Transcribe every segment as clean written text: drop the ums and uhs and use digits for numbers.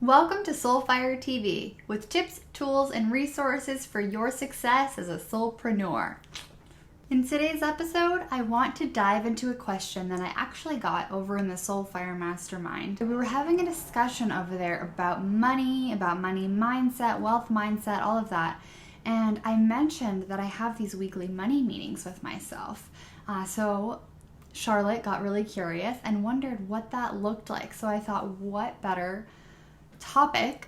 Welcome to Soulfire TV with tips, tools, and resources for your success as a soulpreneur. In today's episode, I want to dive into a question that I actually got over in the Soulfire Mastermind. We were having a discussion over there about money mindset, wealth mindset, all of that. And I mentioned that I have these weekly money meetings with myself. So Charlotte got really curious and wondered what that looked like. So I thought, what better topic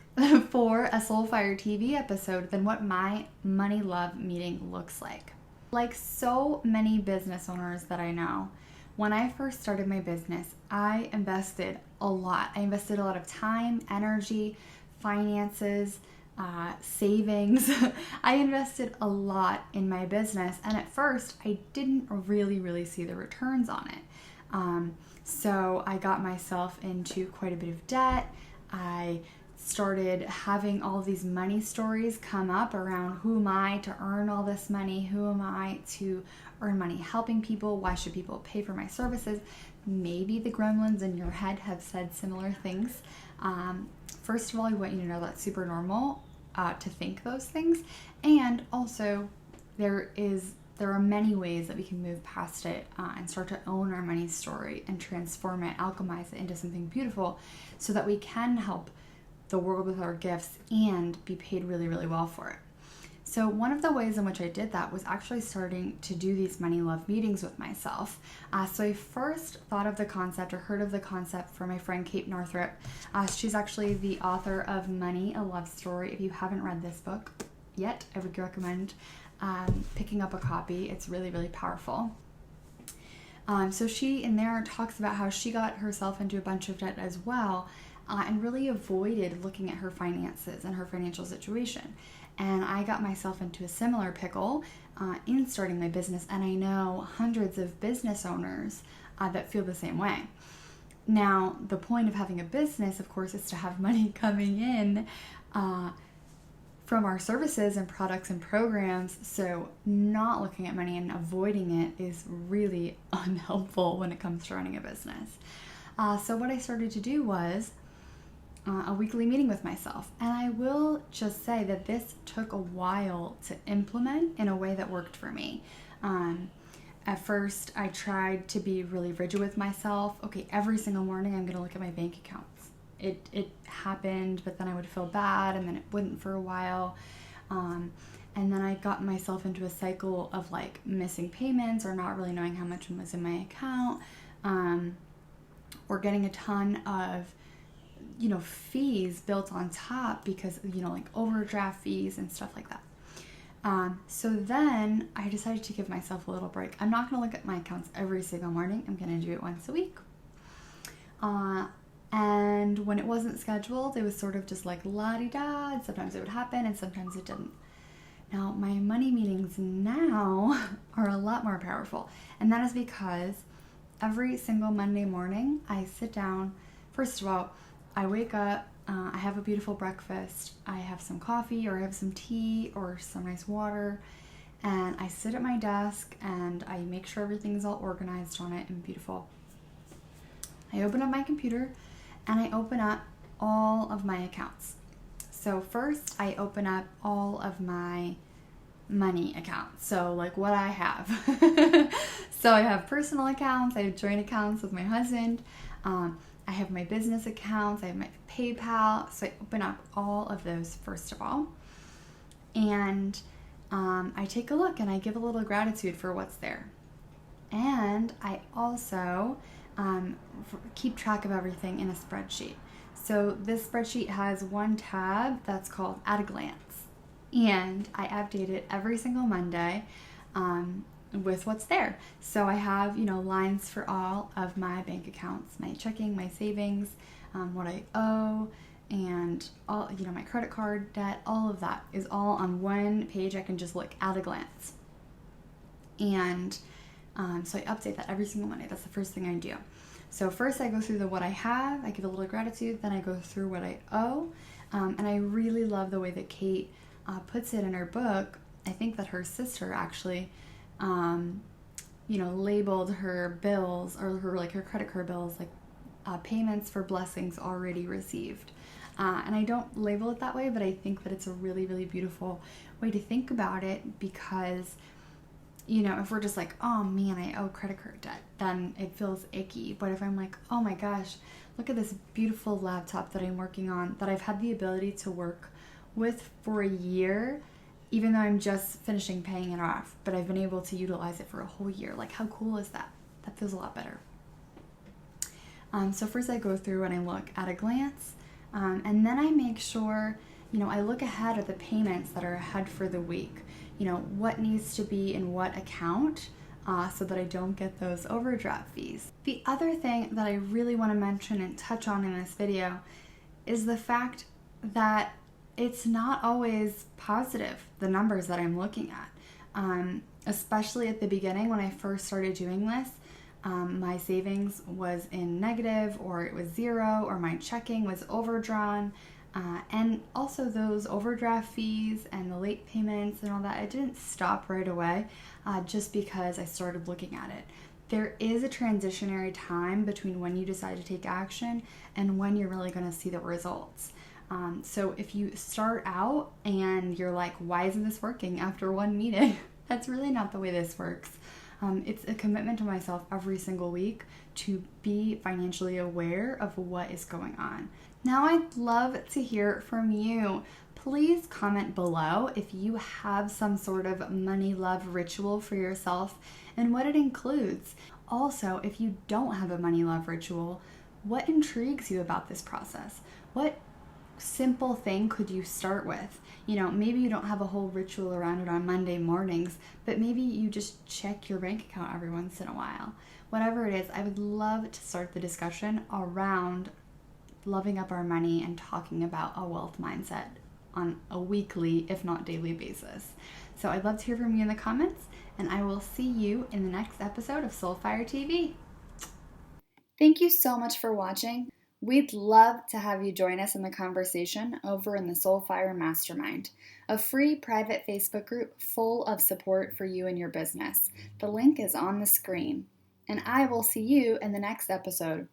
for a Soulfire TV episode than what my money love meeting looks like. Like so many business owners that I know, when I first started my business, I invested a lot. I invested a lot of time, energy, finances, savings. I invested a lot in my business, and at first I didn't really see the returns on it. So I got myself into quite a bit of debt. I started having all these money stories come up around who am I to earn all this money? Who am I to earn money helping people? Why should people pay for my services? Maybe the gremlins in your head have said similar things. First of all, I want you to know that's super normal to think those things. And also, there are many ways that we can move past it and start to own our money story and transform it, alchemize it into something beautiful so that we can help the world with our gifts and be paid really well for it. So one of the ways in which I did that was actually starting to do these money love meetings with myself. So I first thought of the concept or heard of the concept from my friend Kate Northrup. She's actually the author of Money, A Love Story. If you haven't read this book yet, I would recommend picking up a copy. It's really powerful. So she in there talks about how she got herself into a bunch of debt as well and really avoided looking at her finances and her financial situation. And I got myself into a similar pickle in starting my business, and I know hundreds of business owners that feel the same way. Now, the point of having a business, of course, is to have money coming in from our services and products and programs, so not looking at money and avoiding it is really unhelpful when it comes to running a business. So what I started to do was a weekly meeting with myself, and I will just say that this took a while to implement in a way that worked for me. At first, I tried to be really rigid with myself. Okay, every single morning I'm going to look at my bank accounts. It happened, but then I would feel bad, and then it wouldn't for a while. And then I got myself into a cycle of like missing payments or not really knowing how much was in my account, or getting a ton of fees built on top because, like overdraft fees and stuff like that. So then I decided to give myself a little break. I'm not going to look at my accounts every single morning. I'm going to do it once a week. And when it wasn't scheduled, it was sort of just like la-di-da, and sometimes it would happen and sometimes it didn't. Now, my money meetings now are a lot more powerful, and that is because every single Monday morning, I sit down. First of all, I wake up, I have a beautiful breakfast, I have some coffee or I have some tea or some nice water, and I sit at my desk and I make sure everything's all organized on it and beautiful. I open up my computer and I open up all of my accounts. So first I open up all of my money accounts. So like what I have. So I have personal accounts, I have joint accounts with my husband, I have my business accounts, I have my PayPal. So I open up all of those first of all. And I take a look and I give a little gratitude for what's there. And I also keep track of everything in a spreadsheet. So this spreadsheet has one tab that's called At a Glance. And I update it every single Monday with what's there. So I have, lines for all of my bank accounts, my checking, my savings, what I owe, and all, my credit card debt, all of that is all on one page. I can just look at a glance. And so I update that every single Monday. That's the first thing I do. So first I go through what I have, I give a little gratitude, then I go through what I owe. And I really love the way that Kate puts it in her book. I think that her sister actually labeled her bills or her credit card bills like payments for blessings already received. And I don't label it that way, but I think that it's a really, really beautiful way to think about it because, if we're just like, oh man, I owe credit card debt, then it feels icky. But if I'm like, oh my gosh, look at this beautiful laptop that I'm working on, that I've had the ability to work with for a year, even though I'm just finishing paying it off, but I've been able to utilize it for a whole year. Like, how cool is that? That feels a lot better. So first I go through and I look at a glance, and then I make sure, I look ahead at the payments that are ahead for the week. What needs to be in what account, so that I don't get those overdraft fees. The other thing that I really want to mention and touch on in this video is the fact that it's not always positive, the numbers that I'm looking at. Especially at the beginning when I first started doing this, my savings was in negative, or it was zero, or my checking was overdrawn. And also those overdraft fees and the late payments and all that, it didn't stop right away just because I started looking at it. There is a transitionary time between when you decide to take action and when you're really going to see the results. So if you start out and you're like, why isn't this working after one meeting? That's really not the way this works. It's a commitment to myself every single week to be financially aware of what is going on. Now I'd love to hear from you. Please comment below if you have some sort of money love ritual for yourself and what it includes. Also, if you don't have a money love ritual, what intrigues you about this process? What simple thing could you start with? Maybe you don't have a whole ritual around it on Monday mornings, but maybe you just check your bank account every once in a while. Whatever it is, I would love to start the discussion around loving up our money and talking about a wealth mindset on a weekly, if not daily basis. So I'd love to hear from you in the comments, and I will see you in the next episode of Soulfire TV. Thank you so much for watching. We'd love to have you join us in the conversation over in the Soulfire Mastermind, a free private Facebook group full of support for you and your business. The link is on the screen. And I will see you in the next episode.